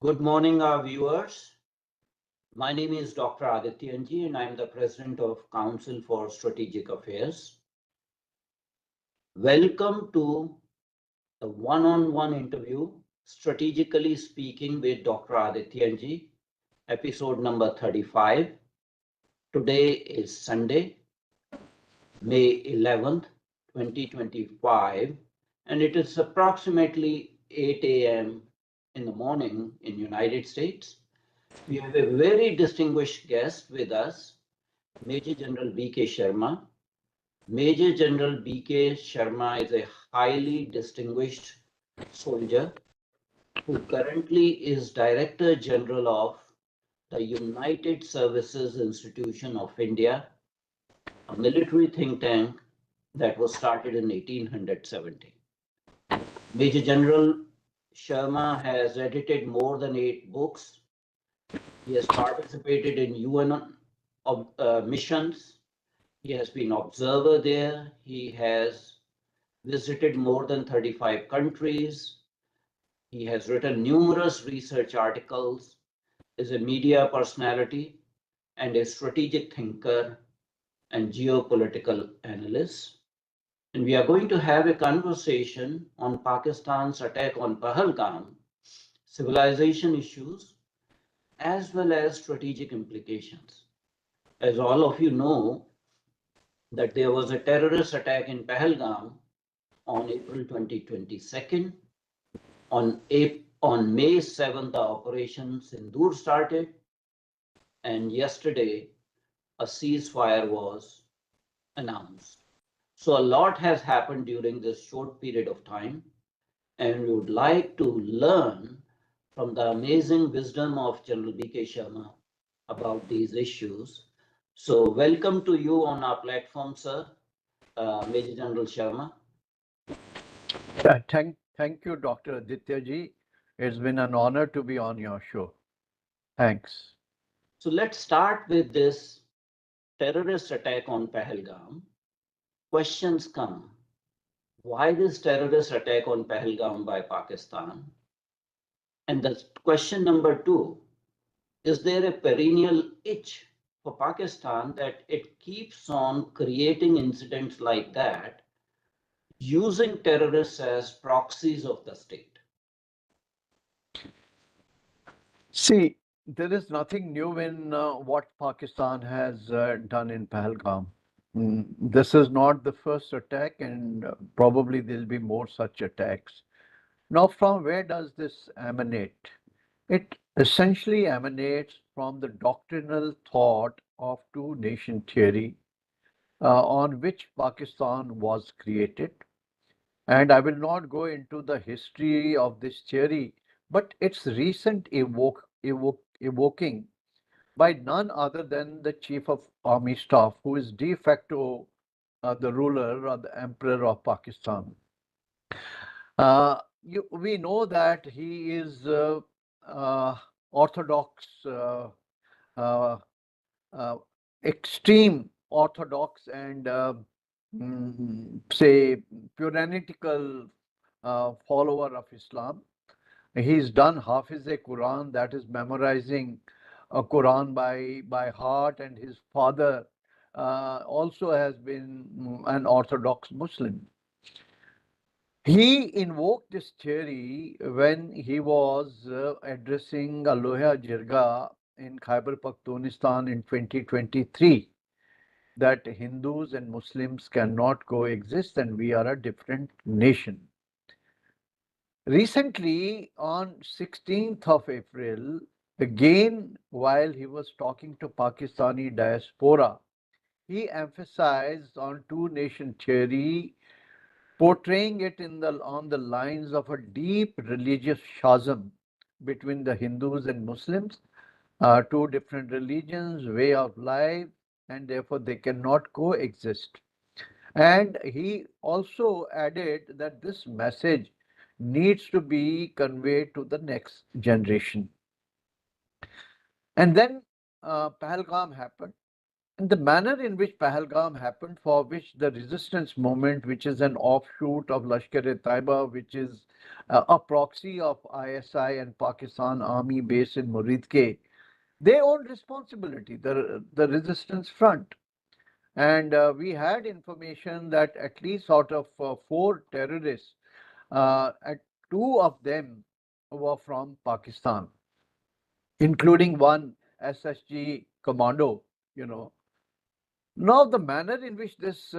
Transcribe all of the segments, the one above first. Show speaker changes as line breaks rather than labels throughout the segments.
Good morning, our viewers. My name is Dr. Adityanjee, and I'm the President of Council for Strategic Affairs. Welcome to the one-on-one interview, Strategically Speaking with Dr. Adityanjee, episode number 35. Today is Sunday, May 11th, 2025, and it is approximately 8 a.m. in the morning in United States. We have a very distinguished guest with us, Major General BK Sharma. Major General BK Sharma is a highly distinguished soldier who currently is Director General of the United Services Institution of India, a military think tank that was started in 1870. Major General Sharma has edited more than 8 books. He has participated in UN missions. He has been observer there. He has visited more than 35 countries. He has written numerous research articles, is a media personality and a strategic thinker and geopolitical analyst. And we are going to have a conversation on Pakistan's attack on Pahalgam, civilization issues, as well as strategic implications. As all of you know, that there was a terrorist attack in Pahalgam on April 2022. On May 7th, the Operation Sindoor started, and yesterday a ceasefire was announced. So a lot has happened during this short period of time, and we would like to learn from the amazing wisdom of General BK Sharma about these issues. So welcome to you on our platform, sir, Major General Sharma.
Thank you, Dr. Adityanjee. It's been an honor to be on your show. Thanks.
So let's start with this terrorist attack on Pahalgam. Questions come. Why this terrorist attack on Pahalgam by Pakistan? And the question number 2, is there a perennial itch for Pakistan that it keeps on creating incidents like that, using terrorists as proxies of the state?
See, there is nothing new in what Pakistan has done in Pahalgam. This is not the first attack, and probably there'll be more such attacks. Now, from where does this emanate? It essentially emanates from the doctrinal thought of two-nation theory on which Pakistan was created. And I will not go into the history of this theory, but its recent evoking by none other than the Chief of Army Staff, who is de facto the ruler or the Emperor of Pakistan. We know that he is orthodox, uh, extreme orthodox, and say puritanical follower of Islam. He's done Hafiz-e-Quran, that is memorizing a Quran by heart, and his father also has been an Orthodox Muslim. He invoked this theory when he was addressing a Loya Jirga in Khyber Pakhtunkhwa in 2023, that Hindus and Muslims cannot coexist and we are a different nation. Recently, on 16th of April, again, while he was talking to Pakistani diaspora, he emphasized on two-nation theory, portraying it on the lines of a deep religious chasm between the Hindus and Muslims, two different religions, way of life, and therefore they cannot coexist. And he also added that this message needs to be conveyed to the next generation. And then Pahalgam happened. And the manner in which Pahalgam happened, for which the resistance movement, which is an offshoot of Lashkar-e-Taiba, which is a proxy of ISI and Pakistan Army base in Muridke, they own responsibility, the resistance front. And we had information that at least out of four terrorists, at two of them were from Pakistan, including one SSG commando, you know. Now, the manner in which this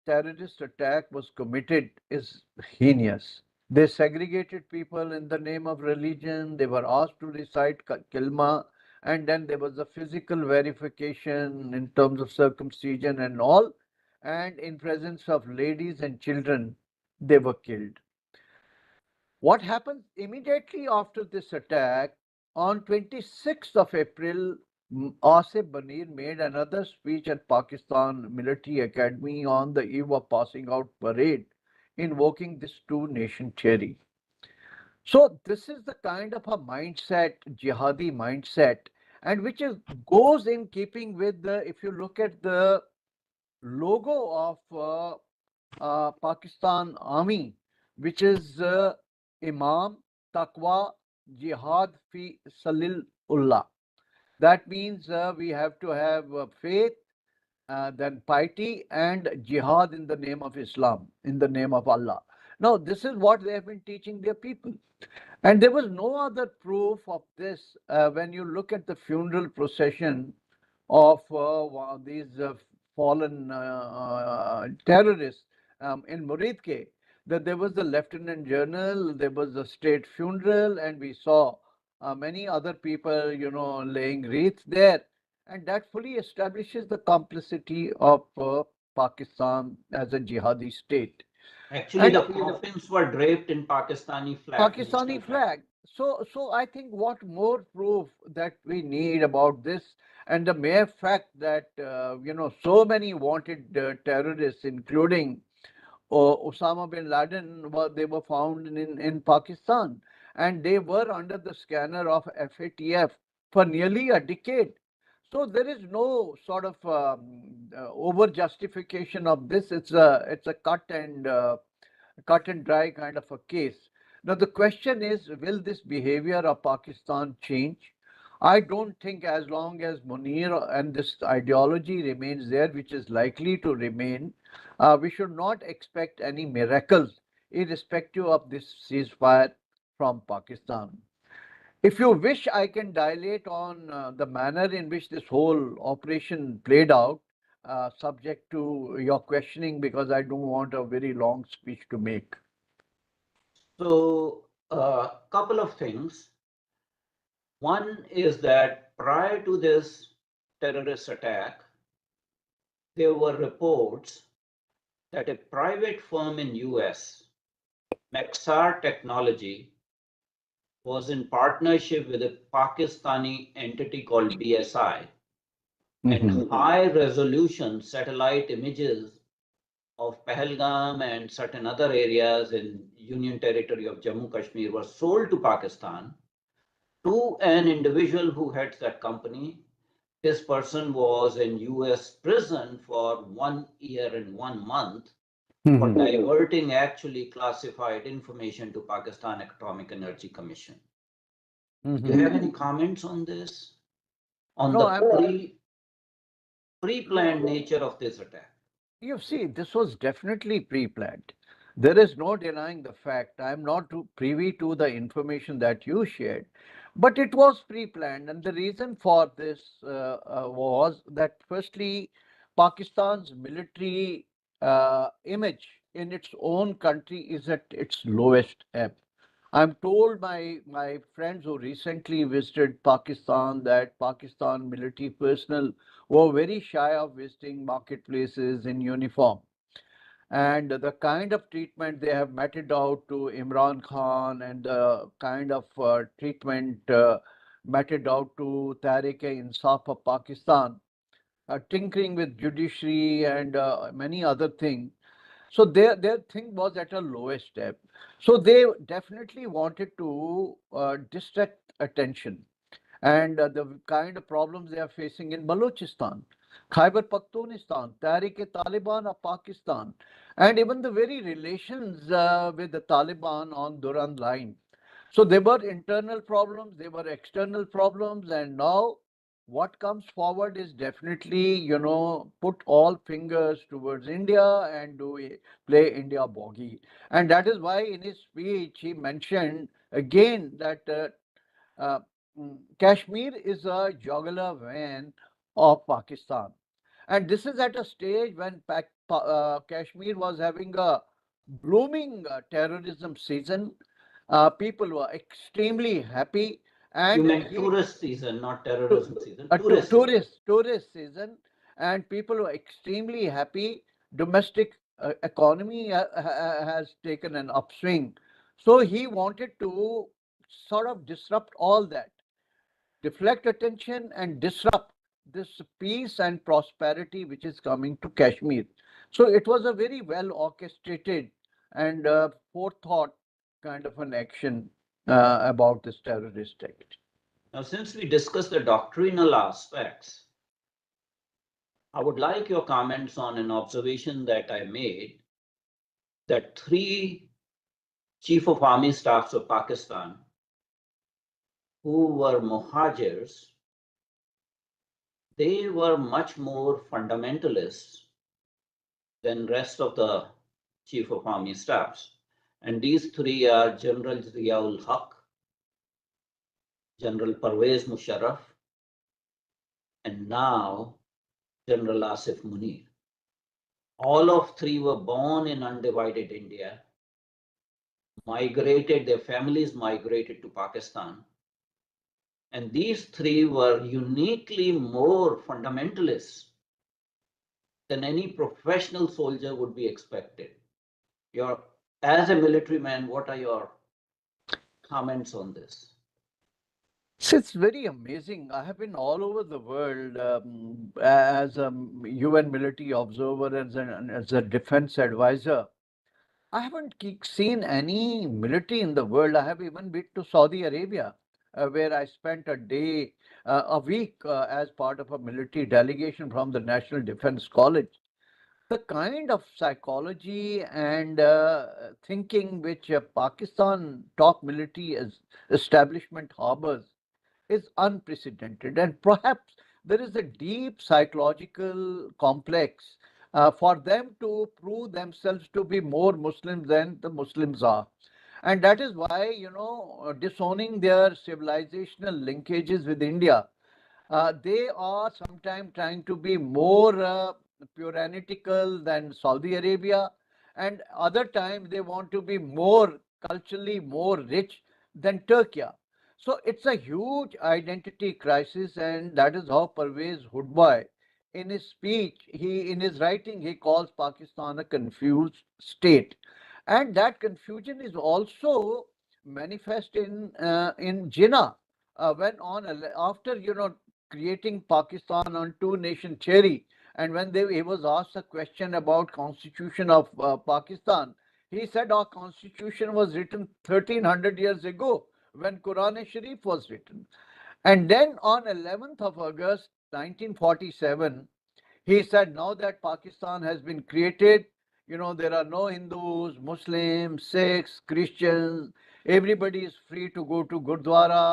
terrorist attack was committed is heinous. They segregated people in the name of religion. They were asked to recite kilma, and then there was a physical verification in terms of circumcision and all. And in presence of ladies and children, they were killed. What happened immediately after this attack? On 26th of April, Asif Banir made another speech at Pakistan Military Academy on the eve of passing out parade, invoking this two-nation theory. So this is the kind of a mindset, jihadi mindset, and which is goes in keeping with the, if you look at the logo of Pakistan Army, which is Imam, Taqwa, Jihad fi Salil Ullah. That means we have to have faith, then piety, and jihad in the name of Islam, in the name of Allah. Now, this is what they have been teaching their people. And there was no other proof of this when you look at the funeral procession of these fallen terrorists in Muridke, that there was the lieutenant general, there was a state funeral, and we saw many other people, laying wreaths there. And that fully establishes the complicity of Pakistan as a jihadi state.
Actually,
And
the coffins were draped in Pakistani flag,
Pakistani
national flag.
flag. So I think what more proof that we need about this, and the mere fact that so many wanted terrorists, including Osama bin Laden, they were found in Pakistan, and they were under the scanner of FATF for nearly a decade. So there is no sort of over justification of this. It's a cut and dry kind of a case. Now, the question is, will this behavior of Pakistan change? I don't think as long as Munir and this ideology remains there, which is likely to remain, we should not expect any miracles, irrespective of this ceasefire from Pakistan. If you wish, I can dilate on the manner in which this whole operation played out, subject to your questioning, because I don't want a very long speech to make.
So, a couple of things. One is that prior to this terrorist attack, there were reports that a private firm in US, Maxar Technology, was in partnership with a Pakistani entity called BSI, and high resolution satellite images of Pahalgam and certain other areas in Union Territory of Jammu Kashmir were sold to Pakistan to an individual who heads that company. This person was in US prison for 1 year and 1 month for diverting actually classified information to Pakistan Atomic Energy Commission. Do you have any comments on this? On
No,
the
I'm
pre-planned nature of this attack?
You see, this was definitely pre-planned. There is no denying the fact. I'm not privy to the information that you shared, but it was pre-planned. And the reason for this was that, firstly, Pakistan's military image in its own country is at its lowest ebb. I'm told my friends who recently visited Pakistan that Pakistan military personnel were very shy of visiting marketplaces in uniform. And the kind of treatment they have meted out to Imran Khan, and the kind of treatment meted out to Tariq-e-Insaf of Pakistan, tinkering with judiciary and many other things. So their thing was at a lowest ebb. So they definitely wanted to distract attention, and the kind of problems they are facing in Balochistan. Khyber Pakhtunkhwa, Tehrik-e-Taliban of Pakistan, and even the very relations with the Taliban on Durand line. So there were internal problems, there were external problems, and now what comes forward is definitely, put all fingers towards India and play India bogey. And that is why in his speech he mentioned again that uh, Kashmir is a jugular vein of Pakistan. And this is at a stage when Kashmir was having a blooming terrorism season. People were extremely happy,
You
and
meant
he
tourist season, not terrorism season.
a
Tourist season.
tourist season, and people were extremely happy. Domestic economy has taken an upswing, so he wanted to sort of disrupt all that, deflect attention and disrupt this peace and prosperity which is coming to Kashmir. So it was a very well orchestrated and forethought kind of an action about this terrorist act.
Now, since we discussed the doctrinal aspects, I would like your comments on an observation that I made that three chief of army staffs of Pakistan who were Muhajirs, they were much more fundamentalists than rest of the chief of army staffs. And these three are General Ziaul Haq, General Parvez Musharraf, and now General Asif Munir. All of three were born in undivided India, migrated, their families migrated to Pakistan. And these three were uniquely more fundamentalists than any professional soldier would be expected. As a military man, what are your comments on this?
So it's very amazing. I have been all over the world as a UN military observer and as a defense advisor. I haven't seen any military in the world. I have even been to Saudi Arabia, where I spent a week as part of a military delegation from the National Defense College. The kind of psychology and thinking which Pakistan top military establishment harbors is unprecedented. And perhaps there is a deep psychological complex for them to prove themselves to be more Muslims than the Muslims are. And that is why, disowning their civilizational linkages with India, they are sometimes trying to be more puritanical than Saudi Arabia, and other times they want to be more culturally more rich than Turkey. So it's a huge identity crisis, and that is how Parvez Hudbay, in his speech, in his writing, he calls Pakistan a confused state, and that confusion is also manifest in Jinnah. When on after creating Pakistan on two nation theory, and when he was asked a question about constitution of Pakistan, he said our constitution was written 1300 years ago when Quran Sharif was written. And then on 11th of August 1947, he said, now that Pakistan has been created, there are no Hindus, Muslims, Sikhs, Christians. Everybody is free to go to Gurdwara,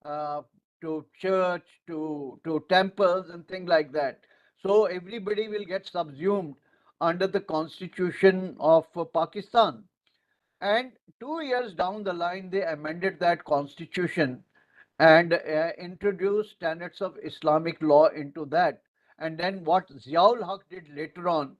uh, to church, to temples and things like that. So everybody will get subsumed under the constitution of Pakistan. And 2 years down the line, they amended that constitution and introduced tenets of Islamic law into that. And then what Ziaul Haq did later on,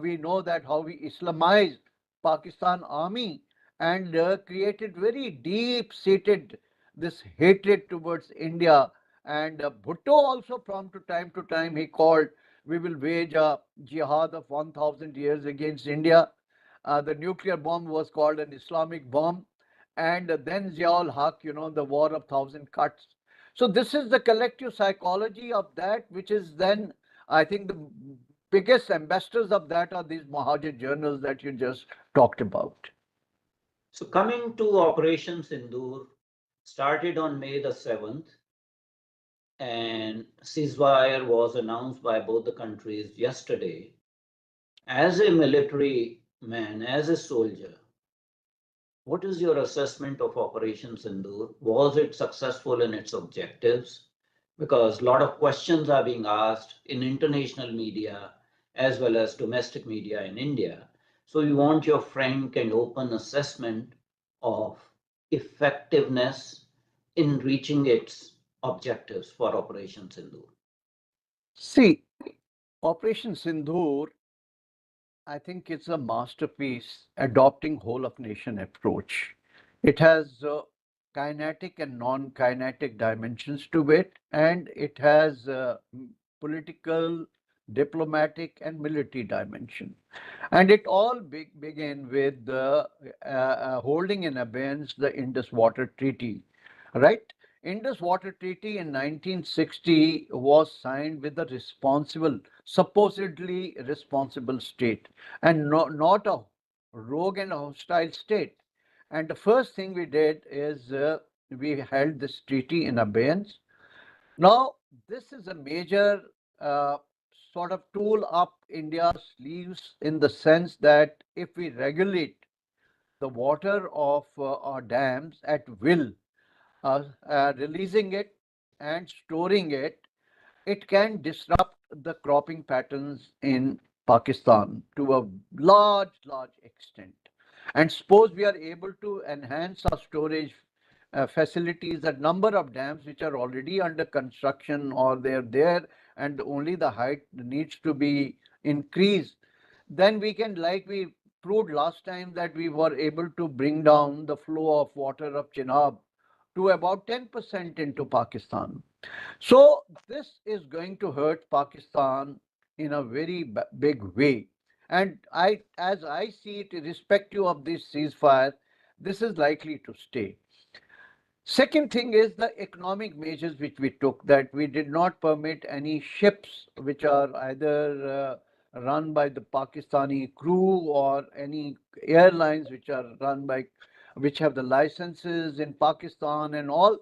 we know that how he Islamized Pakistan army and created very deep-seated this hatred towards India. And Bhutto also from to time he called, we will wage a jihad of 1,000 years against India. The nuclear bomb was called an Islamic bomb, and then Ziaul Haq, the war of thousand cuts. So this is the collective psychology of that, which is then, I think, the biggest ambassadors of that are these Major journals that you just talked about.
So coming to Operation Sindoor, started on May the 7th, and ceasefire was announced by both the countries yesterday. As a military man, as a soldier, what is your assessment of Operation Sindoor? Was it successful in its objectives? Because a lot of questions are being asked in international media as well as domestic media in India. So we want your frank and open assessment of effectiveness in reaching its objectives for Operation Sindoor.
See, Operation Sindhur, I think it's a masterpiece adopting whole of nation approach. It has kinetic and non-kinetic dimensions to it, and it has political, diplomatic, and military dimension. And it all began with holding in abeyance the Indus Water Treaty, right? Indus Water Treaty in 1960 was signed with a responsible, supposedly responsible state, and not a rogue and hostile state. And the first thing we did is we held this treaty in abeyance. Now, this is a major uh, sort of tool up India's sleeves in the sense that if we regulate the water of our dams at will, releasing it and storing it, it can disrupt the cropping patterns in Pakistan to a large extent. And suppose we are able to enhance our storage facilities, the number of dams which are already under construction or they're there and only the height needs to be increased, then we can, like we proved last time, that we were able to bring down the flow of water of Chenab to about 10% into Pakistan. So this is going to hurt Pakistan in a very big way. And as I see it, irrespective of this ceasefire, this is likely to stay. Second thing is the economic measures which we took, that we did not permit any ships which are either run by the Pakistani crew or any airlines which are run by, which have the licenses in Pakistan and all.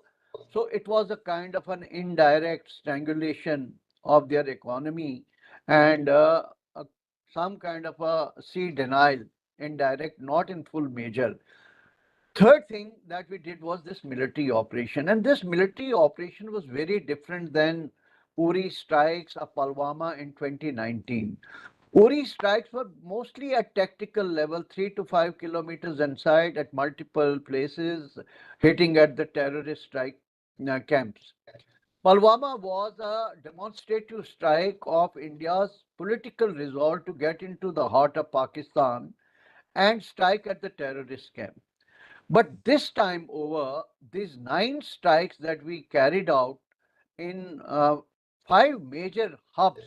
So it was a kind of an indirect strangulation of their economy and some kind of a sea denial, indirect, not in full measure. Third thing that we did was this military operation, and this military operation was very different than Uri strikes or Pulwama in 2019. Uri strikes were mostly at tactical level, 3 to 5 kilometers inside at multiple places, hitting at the terrorist strike camps. Pulwama was a demonstrative strike of India's political resolve to get into the heart of Pakistan and strike at the terrorist camp. But this time over, these 9 strikes that we carried out in 5 major hubs,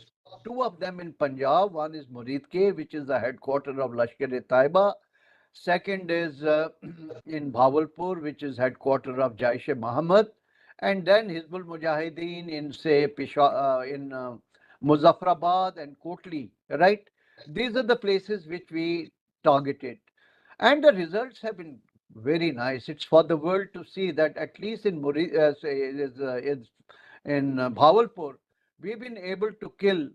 2 of them in Punjab. One is Muridke, which is the headquarters of Lashkar-e-Taiba. Second is in Bhavalpur, which is headquarters of Jaish-e-Mohammed. And then Hizbul Mujahideen in, say, in Muzaffarabad and Kotli, right? These are the places which we targeted. And the results have been very nice. It's for the world to see that at least in Bhavalpur, we've been able to kill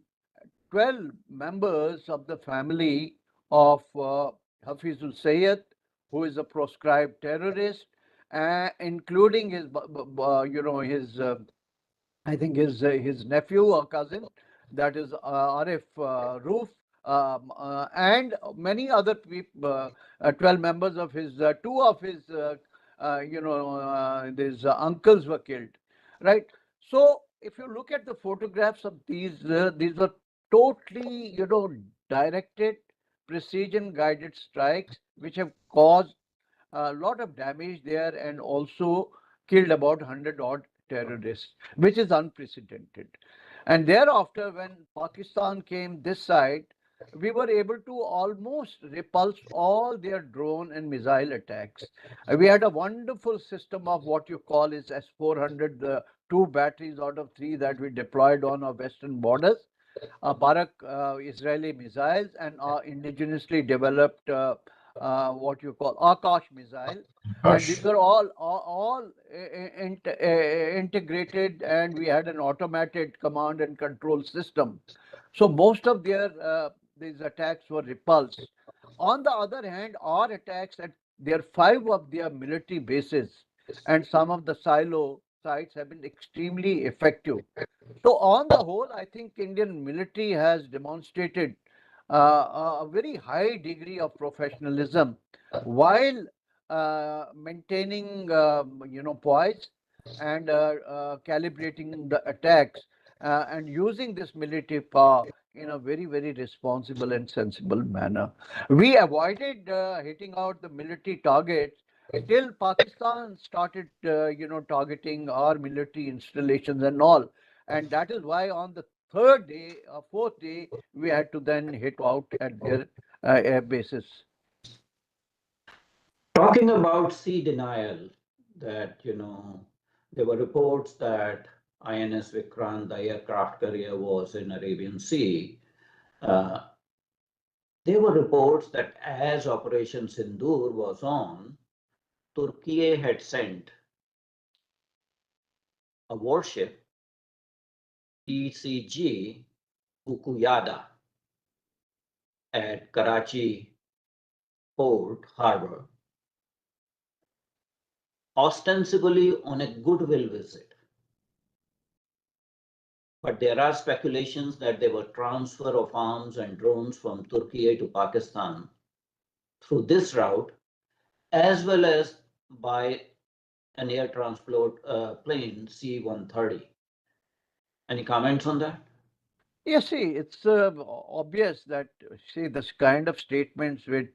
12 members of the family of Hafizul Sayyid, who is a proscribed terrorist, including his, his I think his nephew or cousin, that is Arif Roof, and many other people, 12 members of his, two of his, these uncles were killed, right? So if you look at the photographs of these were totally, directed, precision guided strikes, which have caused a lot of damage there and also killed about 100 odd terrorists, which is unprecedented. And thereafter, when Pakistan came this side, we were able to almost repulse all their drone and missile attacks. We had a wonderful system of what you call is S-400, the 2 batteries out of 3 that we deployed on our western borders, Barak Israeli missiles, and our indigenously developed what you call Akash missile, and these
Gosh.
were all integrated, and we had an automated command and control system. So most of their these attacks were repulsed. On the other hand, our attacks at their five of their military bases and some of the silo sites have been extremely effective. So, on the whole, I think Indian military has demonstrated a very high degree of professionalism while maintaining, poise and calibrating the attacks and using this military power in a very, very responsible and sensible manner. We avoided hitting out the military targets till Pakistan started, targeting our military installations and all, and that is why on the third day or fourth day we had to then hit out at their air bases.
Talking about sea denial, that, there were reports that INS Vikrant, the aircraft carrier, was in Arabian Sea. Uh, there were reports that as Operation Sindoor was on, Turkey had sent a warship, PCG Ukuyada, at Karachi Port Harbor, ostensibly on a goodwill visit. But there are speculations that there were transfer of arms and drones from Turkey to Pakistan through this route, as well as by an air transport plane C-130. Any comments on that?
Yeah, see, it's obvious that, see, this kind of statements which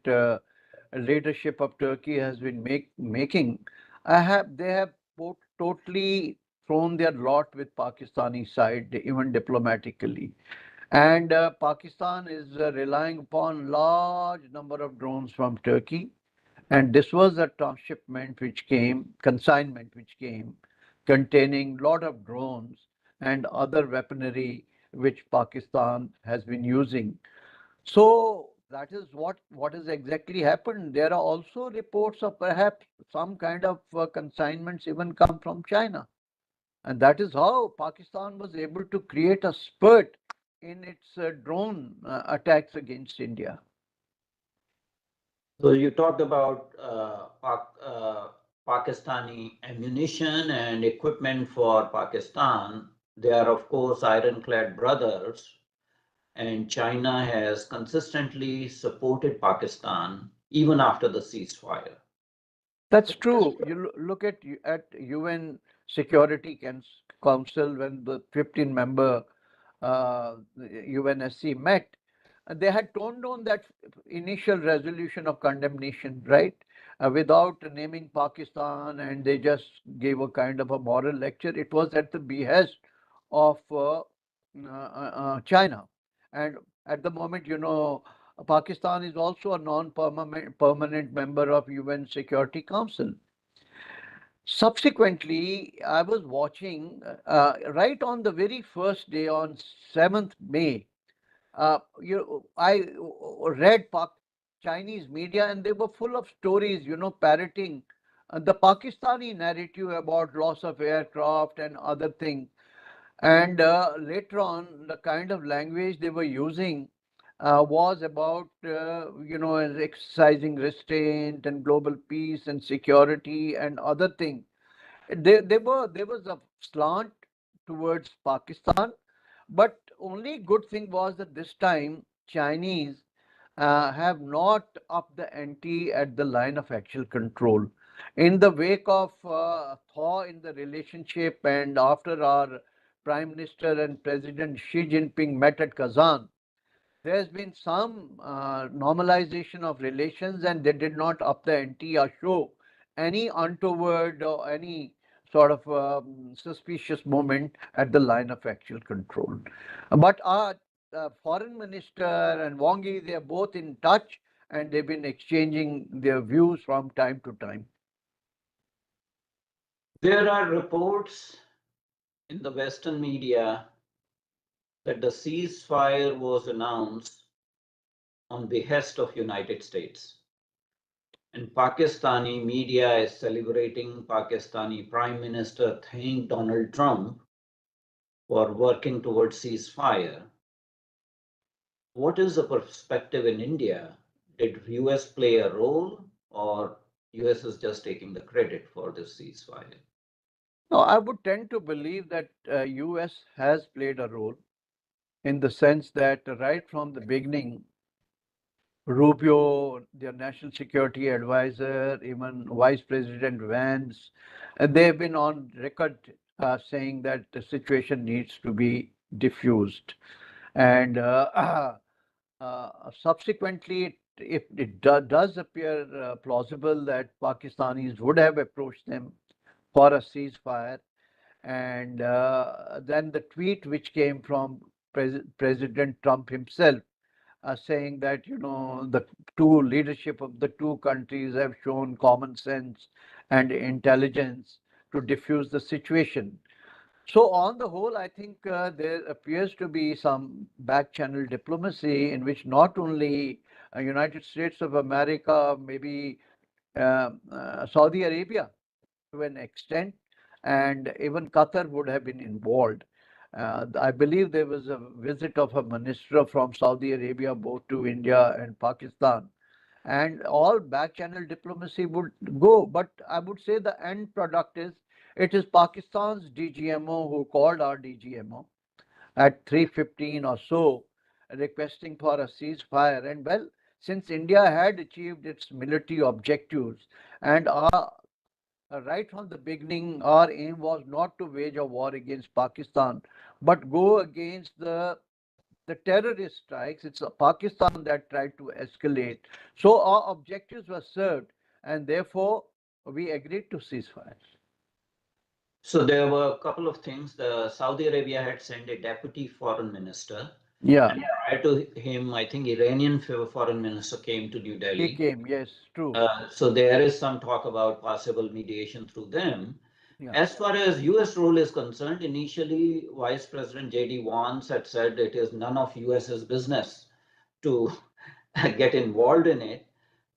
leadership of Turkey has been making, they have totally thrown their lot with Pakistani side, even diplomatically. And Pakistan is relying upon large number of drones from Turkey, and this was a transshipment which came, consignment which came, containing lot of drones and other weaponry which Pakistan has been using. So that is what has exactly happened. There are also reports of perhaps some kind of consignments even come from China, and that is how Pakistan was able to create a spurt in its drone attacks against India.
So you talked about Pakistani ammunition and equipment for Pakistan. They are, of course, ironclad brothers, and China has consistently supported Pakistan even after the ceasefire.
That's true. You look at UN Security Council when the 15-member UNSC met, they had toned down that initial resolution of condemnation, right? Without naming Pakistan, and they just gave a kind of a moral lecture. It was at the behest of China, and at the moment, Pakistan is also a non-permanent permanent member of UN Security Council. Subsequently, I was watching right on the very first day on 7th May. I read Chinese media, and they were full of stories, parroting the Pakistani narrative about loss of aircraft and other things. And later on, the kind of language they were using was about, exercising restraint and global peace and security and other things. There was a slant towards Pakistan, but only good thing was that this time Chinese have not upped the ante at the line of actual control. In the wake of thaw in the relationship, and after our Prime Minister and President Xi Jinping met at Kazan, there's been some normalization of relations, and they did not up the ante or show any untoward or any sort of suspicious moment at the line of actual control. But our foreign minister and Wang Yi, they are both in touch, and they've been exchanging their views from time to time.
There are reports in the Western media that the ceasefire was announced on behest of United States. And Pakistani media is celebrating Pakistani Prime Minister thanked Donald Trump for working towards ceasefire. What is the perspective in India? Did US play a role or US is just taking the credit for this ceasefire?
No, I would tend to believe that US has played a role in the sense that right from the beginning, Rubio, their national security advisor, even Vice President Vance, they've been on record saying that the situation needs to be diffused. And subsequently, if it does appear plausible that Pakistanis would have approached them for a ceasefire, and then the tweet which came from President Trump himself saying that the two leadership of the two countries have shown common sense and intelligence to diffuse the situation. So on the whole, I think there appears to be some back channel diplomacy in which not only United States of America, maybe Saudi Arabia to an extent, and even Qatar would have been involved. I believe there was a visit of a minister from Saudi Arabia both to India and Pakistan, and all back channel diplomacy would go. But I would say the end product is it is Pakistan's DGMO who called our DGMO at 3:15 or so, requesting for a ceasefire. And well, since India had achieved its military objectives and right from the beginning, our aim was not to wage a war against Pakistan, but go against the terrorist strikes. It's Pakistan that tried to escalate. So our objectives were served, and therefore we agreed to ceasefire.
So there were a couple of things. The Saudi Arabia had sent a deputy foreign minister,
Yeah,
and prior to him, I think Iranian foreign minister came to New
he
Delhi.
came. Yes, true.
So there is some talk about possible mediation through them.
Yeah.
As far as US role is concerned, initially Vice President JD Vance had said it is none of US's business to get involved in it.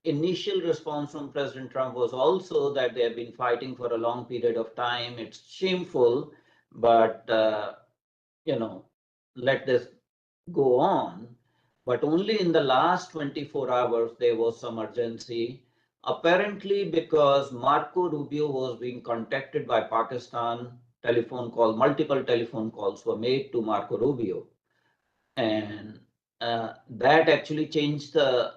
Initial response from President Trump was also that they have been fighting for a long period of time. It's shameful, but let this go on. But only in the last 24 hours there was some urgency, apparently because Marco Rubio was being contacted by Pakistan. Multiple telephone calls were made to Marco Rubio, and that actually changed the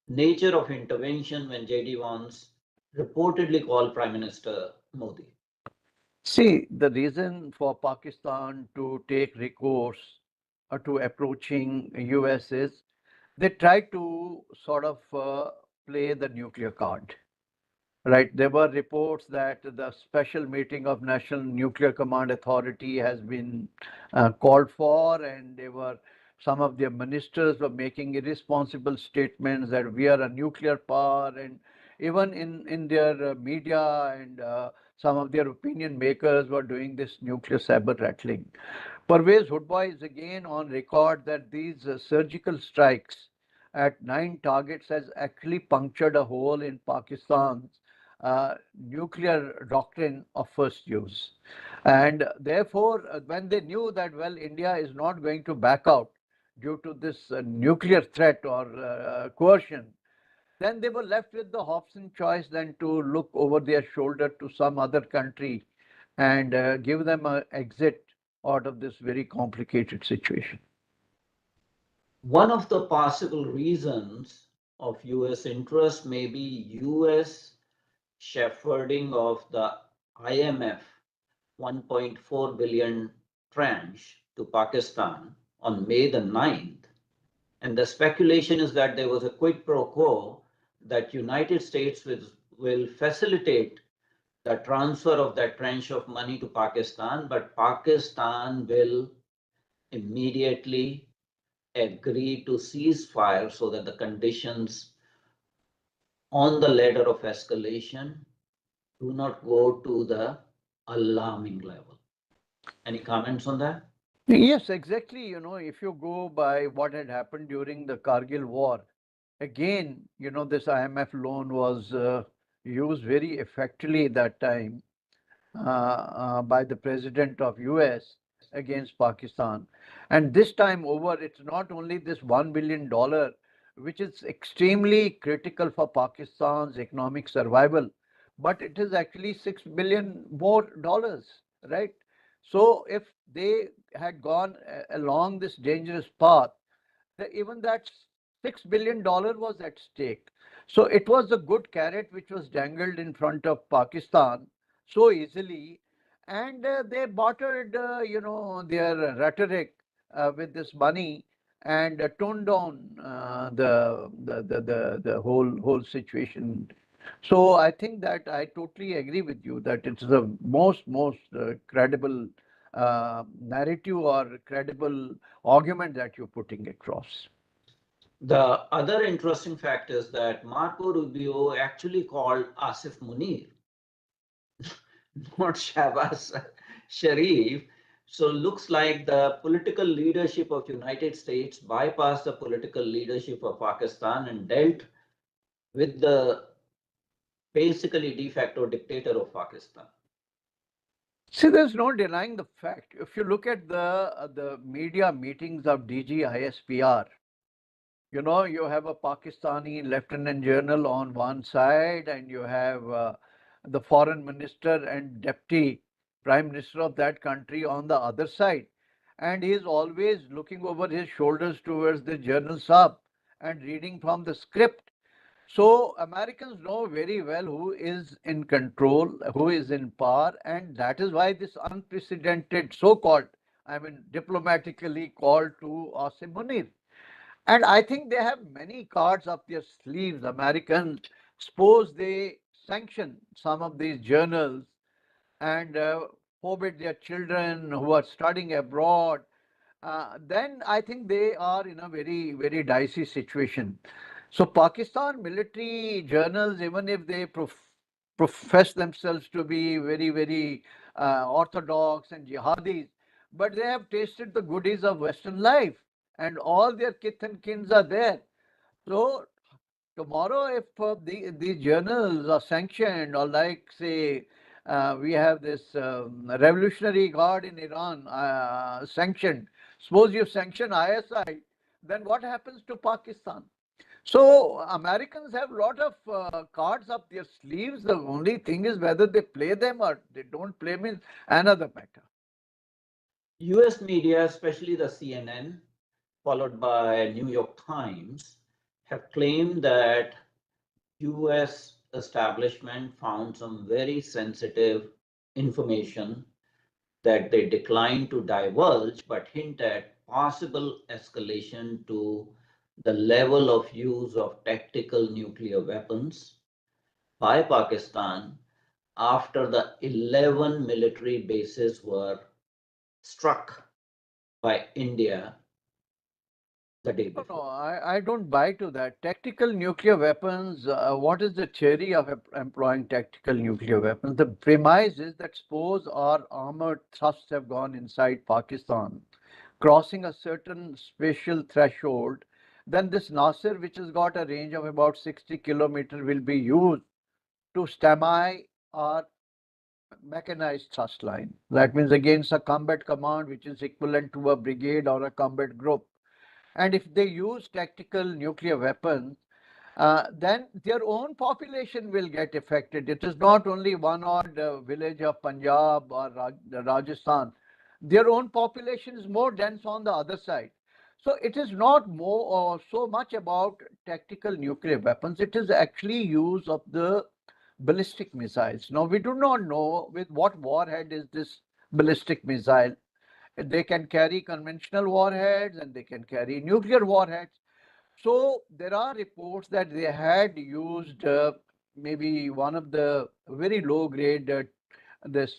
nature of intervention when JD Vance reportedly called Prime Minister Modi.
See, the reason for Pakistan to take recourse to approaching US is they try to sort of play the nuclear card. Right. There were reports that the special meeting of National Nuclear Command Authority has been called for, and they were some of their ministers were making irresponsible statements that we are a nuclear power, and even in their media and some of their opinion makers were doing this nuclear saber rattling. Pervez Hoodbhoy is again on record that these surgical strikes at 9 targets has actually punctured a hole in Pakistan's nuclear doctrine of first use. And therefore, when they knew that, well, India is not going to back out due to this nuclear threat or coercion, then they were left with the Hobson choice than to look over their shoulder to some other country and give them an exit out of this very complicated situation.
One of the possible reasons of US interest may be US shepherding of the IMF 1.4 billion tranche to Pakistan on May the 9th. And the speculation is that there was a quid pro quo that United States will facilitate the transfer of that tranche of money to Pakistan, but Pakistan will immediately agree to cease fire so that the conditions on the ladder of escalation do not go to the alarming level. Any comments on that?
Yes, exactly. If you go by what had happened during the Kargil war, Again, this IMF loan was used very effectively that time by the president of US against Pakistan. And this time over, it's not only this $1 billion, which is extremely critical for Pakistan's economic survival, but it is actually $6 billion more dollars, right? So if they had gone along this dangerous path, even that $6 billion was at stake. So it was a good carrot which was dangled in front of Pakistan so easily, and they bartered, their rhetoric with this money and toned down the whole situation. So I think that I totally agree with you that it's the most credible narrative or credible argument that you're putting across.
The other interesting fact is that Marco Rubio actually called Asif Munir, not Shahbaz Sharif. So looks like the political leadership of United States bypassed the political leadership of Pakistan and dealt with the basically de facto dictator of Pakistan.
See, there's no denying the fact. If you look at the media meetings of DGISPR, you have a Pakistani lieutenant general on one side, and you have the foreign minister and deputy prime minister of that country on the other side. And he is always looking over his shoulders towards the General Sahab and reading from the script. So Americans know very well who is in control, who is in power, and that is why this unprecedented so-called, I mean, diplomatically called to Asim Munir. And I think they have many cards up their sleeves. Americans, suppose they sanction some of these journals and forbid their children who are studying abroad, then I think they are in a very dicey situation. So Pakistan military journals, even if they profess themselves to be very orthodox and jihadis, but they have tasted the goodies of Western life, and all their kith and kins are there. So tomorrow, if these journals are sanctioned, or like say, we have this Revolutionary Guard in Iran sanctioned. Suppose you sanction ISI, then what happens to Pakistan? So Americans have a lot of cards up their sleeves. The only thing is whether they play them or they don't play them is another matter.
US media, especially the CNN, followed by New York Times, have claimed that US establishment found some very sensitive information that they declined to divulge but hint at possible escalation to the level of use of tactical nuclear weapons by Pakistan after the 11 military bases were struck by India the day
No, no,
before.
I don't buy to that. Tactical nuclear weapons, what is the theory of employing tactical nuclear weapons? The premise is that suppose our armored thrusts have gone inside Pakistan, crossing a certain spatial threshold, then this Nasir, which has got a range of about 60 kilometers, will be used to stymie our mechanized thrust line. That means against a combat command, which is equivalent to a brigade or a combat group. And if they use tactical nuclear weapons, then their own population will get affected. It is not only one odd village of Punjab or Rajasthan. Their own population is more dense on the other side. So it is not more or so much about tactical nuclear weapons. It is actually use of the ballistic missiles. Now we do not know with what warhead is this ballistic missile. They can carry conventional warheads and they can carry nuclear warheads. So there are reports that they had used maybe one of the very low grade this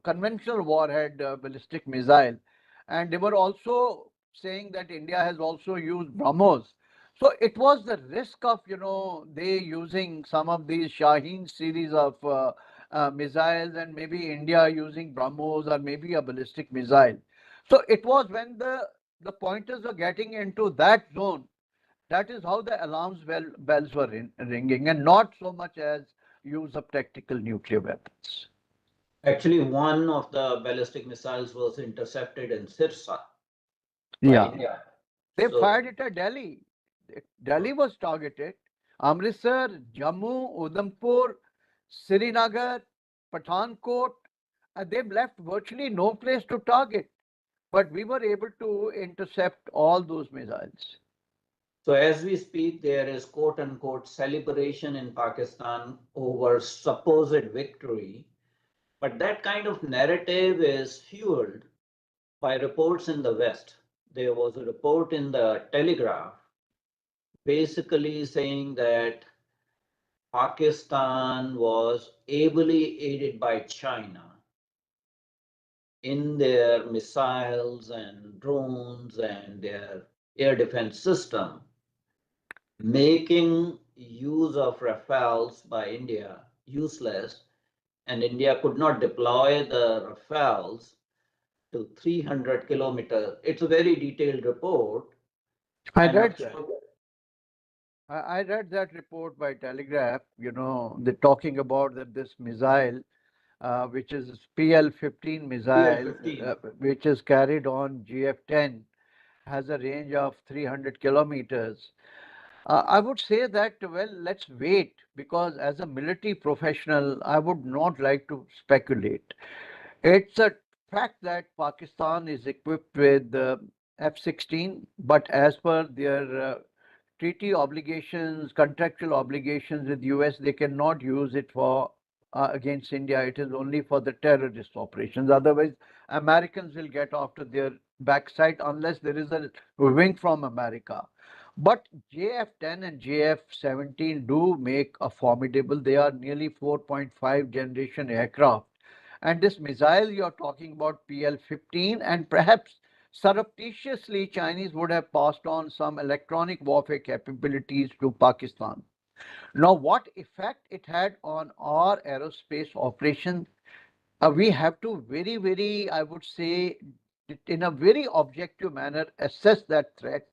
conventional warhead ballistic missile, and they were also saying that India has also used BrahMos. So it was the risk of they using some of these Shaheen series of missiles, and maybe India using BrahMos or maybe a ballistic missile. So it was when the pointers were getting into that zone, That is how the bells were ringing, and not so much as use of tactical nuclear weapons.
Actually, one of the ballistic missiles was intercepted in Sirsa by
Yeah,
India.
they
So,
fired it at Delhi. Delhi was targeted. Amritsar, Jammu, Udhampur, Srinagar, Pathankot, they've left virtually no place to target. But we were able to intercept all those missiles.
so as we speak, there is quote unquote celebration in Pakistan over supposed victory. But that kind of narrative is fueled by reports in the West. There was a report in the Telegraph basically saying that Pakistan was ably aided by China in their missiles and drones and their air defense system, making use of Rafales by India useless, and India could not deploy the Rafales to 300 kilometers. It's a very detailed report,
I
and I'm
read that.
sure.
I read that report by Telegraph. They're talking about that this missile, which is PL-15 missile,
PL-15.
which is carried on GF-10, has a range of 300 kilometers. I would say that, well, let's wait, because as a military professional, I would not like to speculate. It's a fact that Pakistan is equipped with F-16, but as per their treaty obligations, contractual obligations with US, they cannot use it for against India. It is only for the terrorist operations. Otherwise, Americans will get after their backside unless there is a wing from America. But JF-10 and JF-17 do make a formidable. They are nearly 4.5 generation aircraft. And this missile you're talking about, PL-15, and perhaps surreptitiously Chinese would have passed on some electronic warfare capabilities to Pakistan. Now, what effect it had on our aerospace operation, we have to very, I would say, in a very objective manner, assess that threat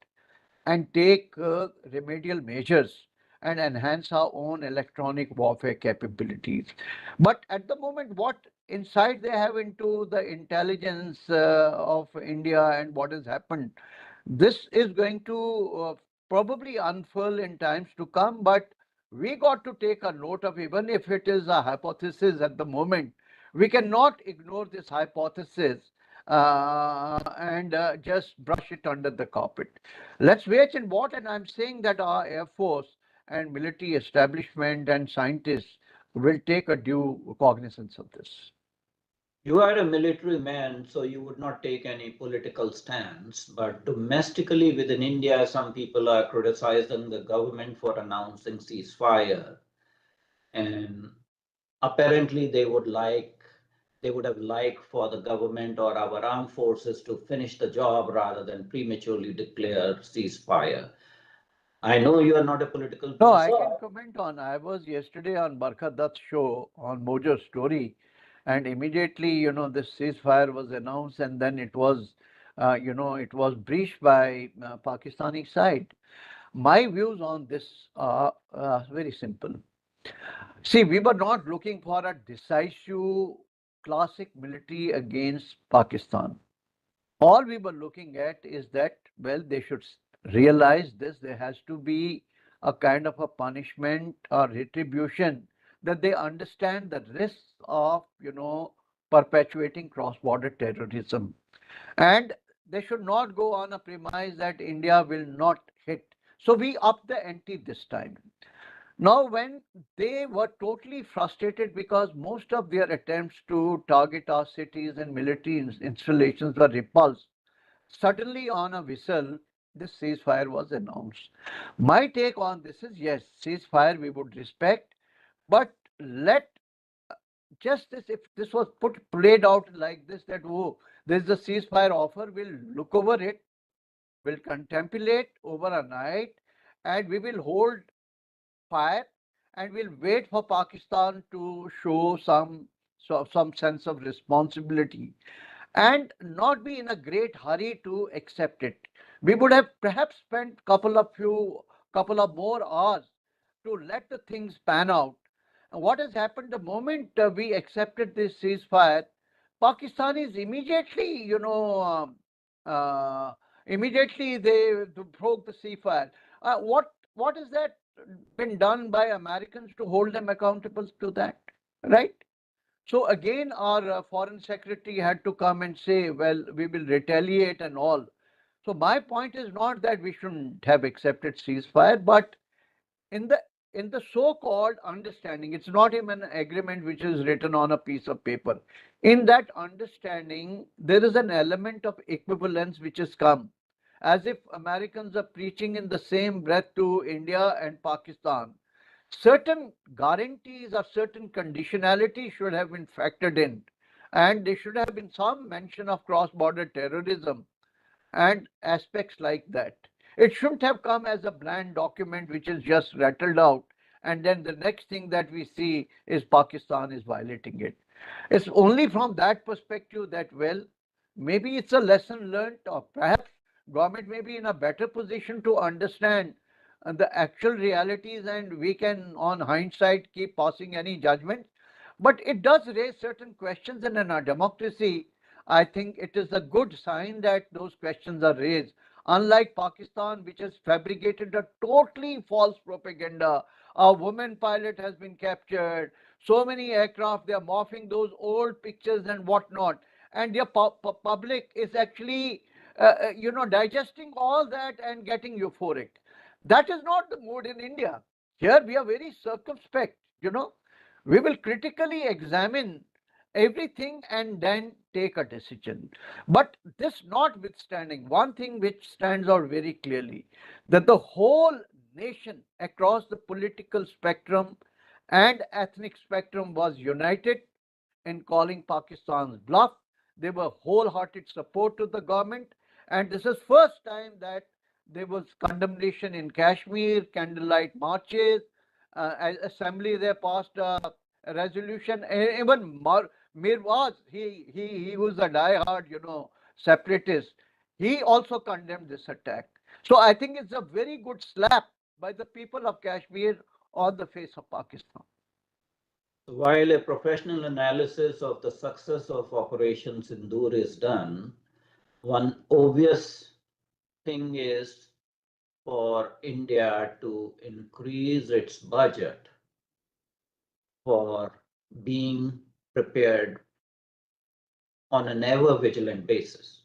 and take remedial measures and enhance our own electronic warfare capabilities. But at the moment, what insight they have into the intelligence of India and what has happened, this is going to probably unfurl in times to come. But we got to take a note of, even if it is a hypothesis at the moment, we cannot ignore this hypothesis and just brush it under the carpet. Let's wait and watch. And I'm saying that our Air Force and military establishment and scientists will take a due cognizance of this.
You are a military man, so you would not take any political stance. But domestically within India, some people are criticizing the government for announcing ceasefire. And apparently they would have liked for the government or our armed forces to finish the job rather than prematurely declare ceasefire. I know you are not a political
No,
person.
I can comment on. I was yesterday on Barkha Dutt's show on Mojo Story, and immediately, this ceasefire was announced, and then it was breached by Pakistani side. My views on this are very simple. See, we were not looking for a decisive classic military against Pakistan. All we were looking at is that, well, they should realize this. There has to be a kind of a punishment or retribution, that they understand the risks of, perpetuating cross-border terrorism. And they should not go on a premise that India will not hit. So we upped the ante this time. Now, when they were totally frustrated because most of their attempts to target our cities and military installations were repulsed, suddenly on a whistle, this ceasefire was announced. My take on this is, yes, ceasefire we would respect, but let just this, if this was played out like this, that, oh, there's a ceasefire offer, we'll look over it, we'll contemplate over a night, and we will hold fire, and we'll wait for Pakistan to show some sense of responsibility and not be in a great hurry to accept it. We would have perhaps spent couple of more hours to let the things pan out. And what has happened the moment we accepted this ceasefire, Pakistanis immediately, immediately they broke the ceasefire. What has that been done by Americans to hold them accountable to that, right? So again, our foreign secretary had to come and say, well, we will retaliate and all. So my point is not that we shouldn't have accepted ceasefire, but in the in the so-called understanding, it's not even an agreement which is written on a piece of paper. In that understanding, there is an element of equivalence which has come, as if Americans are preaching in the same breath to India and Pakistan. Certain guarantees or certain conditionality should have been factored in, and there should have been some mention of cross-border terrorism and aspects like that. It shouldn't have come as a bland document which is just rattled out, and then the next thing that we see is Pakistan is violating it. It's only from that perspective that, well, maybe it's a lesson learned, or perhaps government may be in a better position to understand the actual realities, and we can, on hindsight, keep passing any judgment. But it does raise certain questions, and in our democracy, I think it is a good sign that those questions are raised. Unlike Pakistan, which has fabricated a totally false propaganda, a woman pilot has been captured, so many aircraft, they are morphing those old pictures and whatnot, and their public is actually, digesting all that and getting euphoric. That is not the mood in India. Here we are very circumspect, we will critically examine everything and then take a decision. But this notwithstanding, one thing which stands out very clearly, that the whole nation across the political spectrum and ethnic spectrum was united in calling Pakistan's bluff. They were wholehearted support to the government, and this is first time that there was condemnation in Kashmir, candlelight marches, assembly they passed a resolution. Even Mirwaz, he was a die-hard, separatist. He also condemned this attack. So I think it's a very good slap by the people of Kashmir on the face of Pakistan.
While a professional analysis of the success of Operation Sindoor is done, one obvious thing is for India to increase its budget for being prepared on an ever vigilant basis.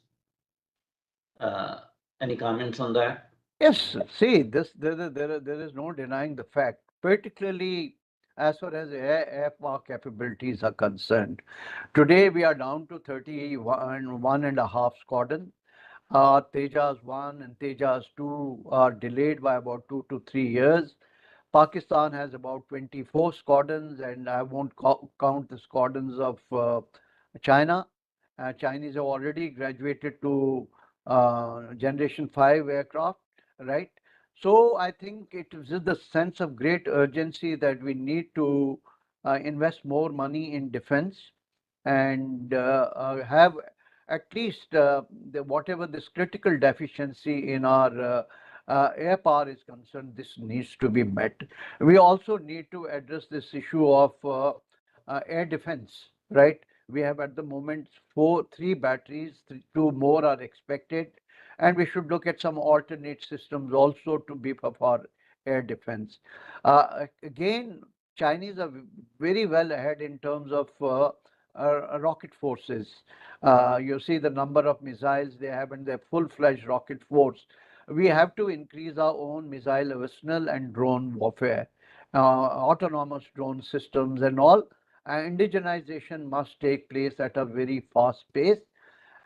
Uh, any comments on that?
Yes, see, there is no denying the fact, particularly as far as air power capabilities are concerned. Today, we are down to 31 and a half squadron. Tejas 1 and Tejas 2 are delayed by about 2 to 3 years. Pakistan has about 24 squadrons, and I won't count the squadrons of China. Chinese have already graduated to Generation 5 aircraft, right? So I think it is the sense of great urgency that we need to invest more money in defense and have at least whatever this critical deficiency in our air power is concerned, this needs to be met. We also need to address this issue of air defense, right? We have at the moment three batteries, two more are expected, and we should look at some alternate systems also to beef up our air defense. Again, Chinese are very well ahead in terms of rocket forces. You see the number of missiles they have and their full-fledged rocket force. We have to increase our own missile arsenal and drone warfare, autonomous drone systems and all. Indigenization must take place at a very fast pace.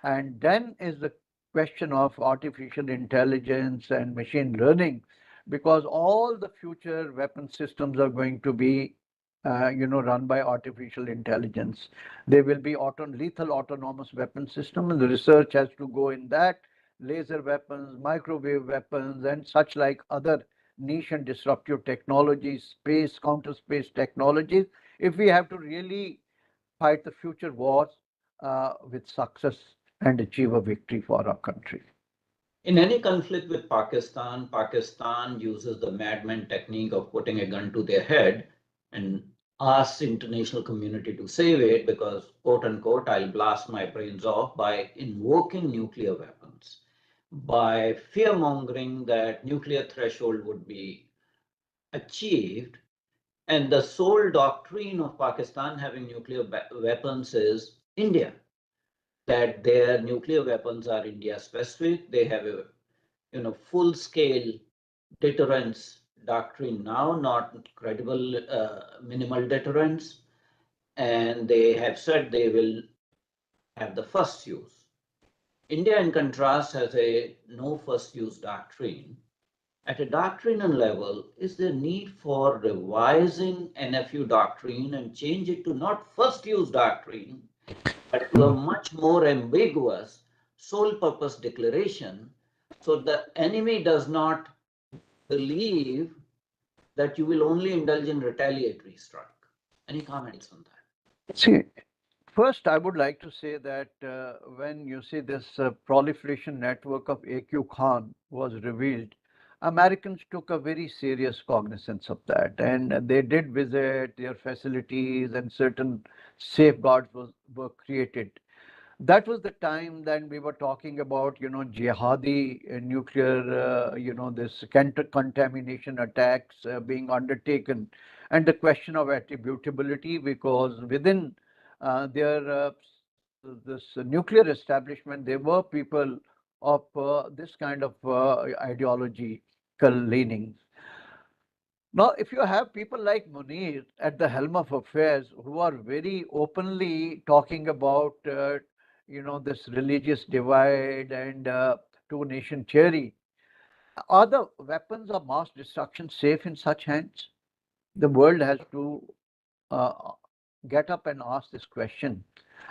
And then is the question of artificial intelligence and machine learning, because all the future weapon systems are going to be, run by artificial intelligence. There will be lethal autonomous weapon system, and the research has to go in that. Laser weapons, microwave weapons, and such like other niche and disruptive technologies, space, counter space technologies. If we have to really fight the future wars with success and achieve a victory for our country.
In any conflict with Pakistan, Pakistan uses the madman technique of putting a gun to their head and asks international community to save it because, quote unquote, I'll blast my brains off by invoking nuclear weapons, by fear mongering that nuclear threshold would be achieved. And the sole doctrine of Pakistan having nuclear weapons is India, that their nuclear weapons are India specific. They have a full scale deterrence doctrine now, not credible minimal deterrence. And they have said they will have the first use. India, in contrast, has a no first use doctrine. At a doctrinal level, is there need for revising NFU doctrine and change it to not first use doctrine, but to a much more ambiguous sole purpose declaration so the enemy does not believe that you will only indulge in retaliatory strike? Any comments on that?
See, first, I would like to say that when you see this proliferation network of AQ Khan was revealed, Americans took a very serious cognizance of that, and they did visit their facilities, and certain safeguards were created. That was the time that we were talking about, jihadi nuclear, this contamination attacks being undertaken, and the question of attributability, because within their this nuclear establishment, there were people of this kind of ideological leanings. Now, if you have people like Munir at the helm of affairs who are very openly talking about, this religious divide and two-nation theory, are the weapons of mass destruction safe in such hands? The world has to uh, get up and ask this question,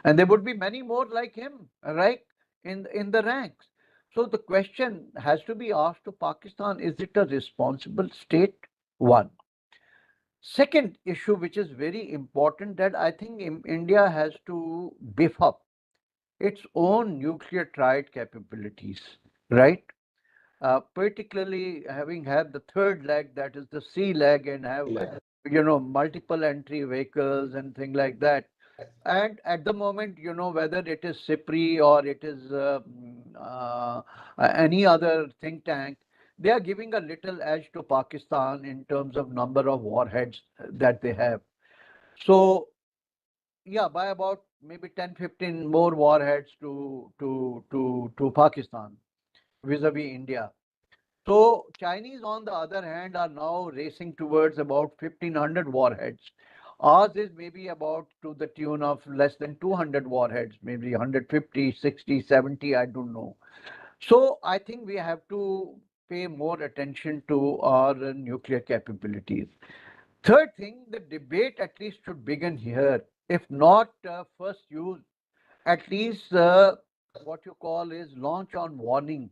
and there would be many more like him, right, in the ranks. So the question has to be asked to Pakistan: is it a responsible state? One. Second issue, which is very important, that I think India has to beef up its own nuclear triad capabilities, right? Particularly having had the third leg, that is the sea leg, and have multiple entry vehicles and things like that. And at the moment, whether it is CIPRI or it is any other think tank, they are giving a little edge to Pakistan in terms of number of warheads that they have. So, yeah, by about maybe 10, 15 more warheads to Pakistan vis-a-vis India. So Chinese, on the other hand, are now racing towards about 1,500 warheads. Ours is maybe about to the tune of less than 200 warheads, maybe 150, 60, 70, I don't know. So I think we have to pay more attention to our nuclear capabilities. Third thing, the debate at least should begin here. If not first use, at least what you call is launch on warning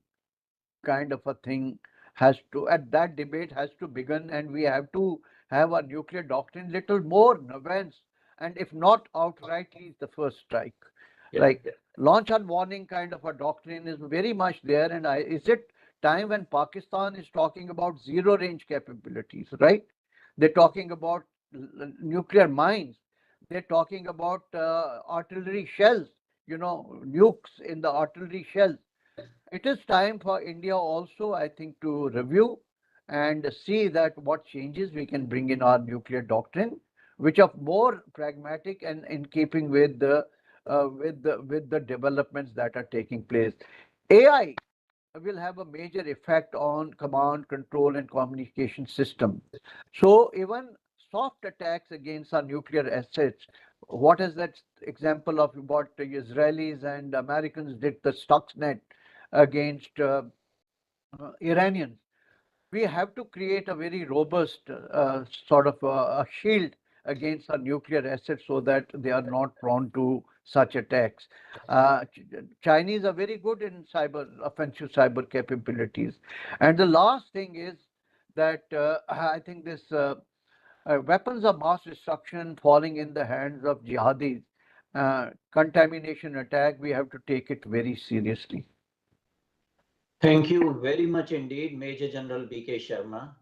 kind of a thing has to, at that debate has to begin, and we have to have a nuclear doctrine little more nuanced, and if not outrightly the first strike.
Yeah.
Like launch and warning kind of a doctrine is very much there, and is it time when Pakistan is talking about zero range capabilities, right? They're talking about nuclear mines. They're talking about artillery shells, nukes in the artillery shells. It is time for India also, I think, to review and see that what changes we can bring in our nuclear doctrine, which are more pragmatic and in keeping with the developments that are taking place. AI will have a major effect on command, control, and communication system. So even soft attacks against our nuclear assets. What is that example of what the Israelis and Americans did the Stuxnet against Iranians? We have to create a very robust sort of a shield against our nuclear assets so that they are not prone to such attacks. Chinese are very good in cyber offensive cyber capabilities. And the last thing is that I think this weapons of mass destruction falling in the hands of jihadis, contamination attack, we have to take it very seriously.
Thank you very much indeed, Major General BK Sharma.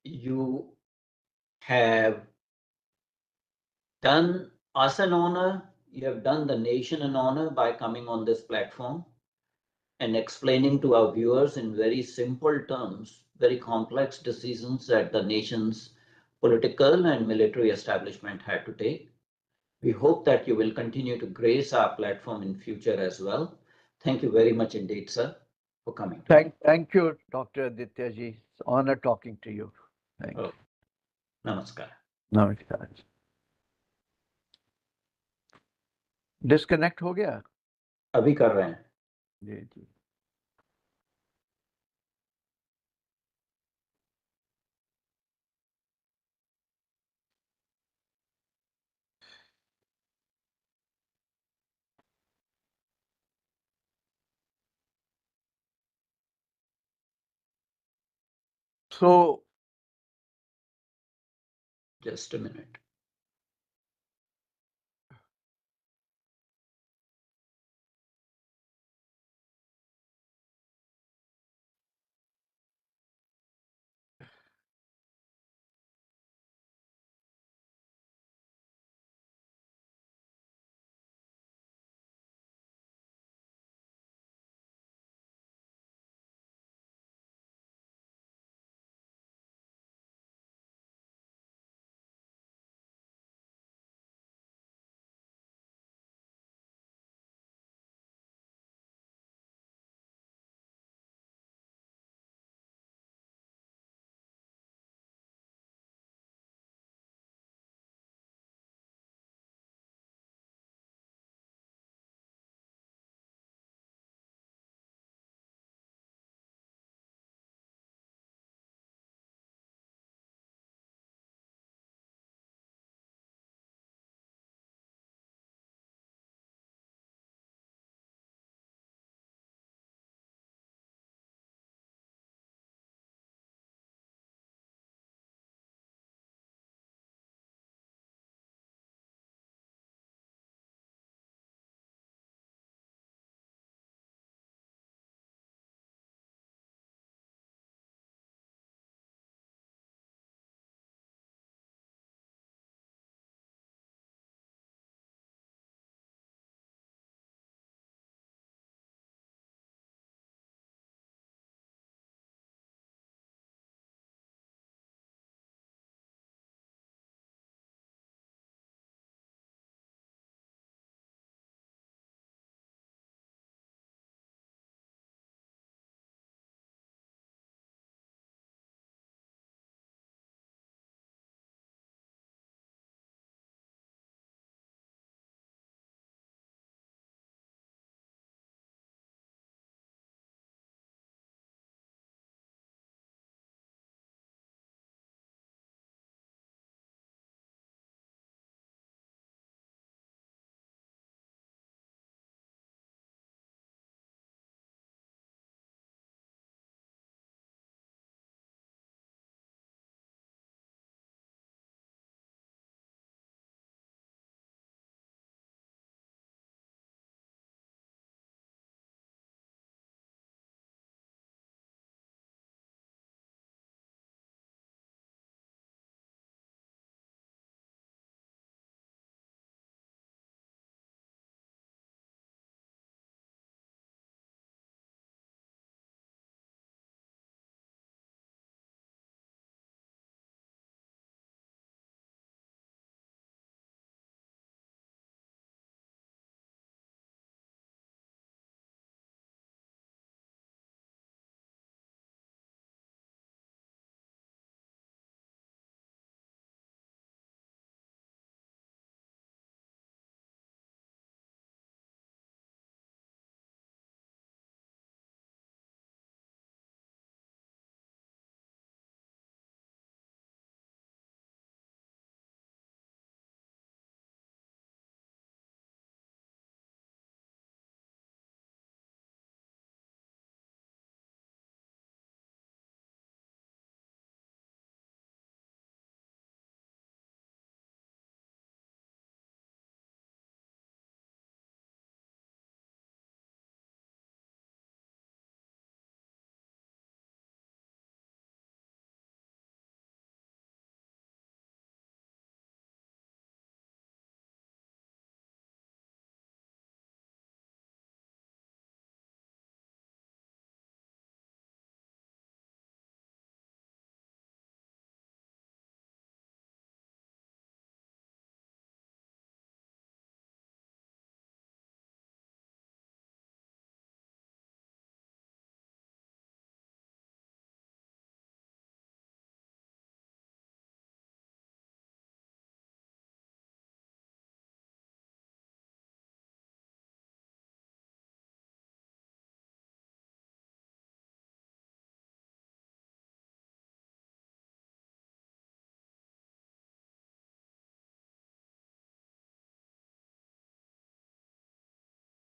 You have done us an honor, you have done the nation an honor by coming on this platform and explaining to our viewers in very simple terms very complex decisions that the nation's political and military establishment had to take. We hope that you will continue to grace our platform in future as well. Thank you very much indeed, sir, for coming today.
Thank you, Dr. Adityaji. It's an honor talking to you. Thank you.
Oh, namaskar.
नमस्कार. Disconnect हो गया
अभी कर रहे हैं
जी जी So
just a minute.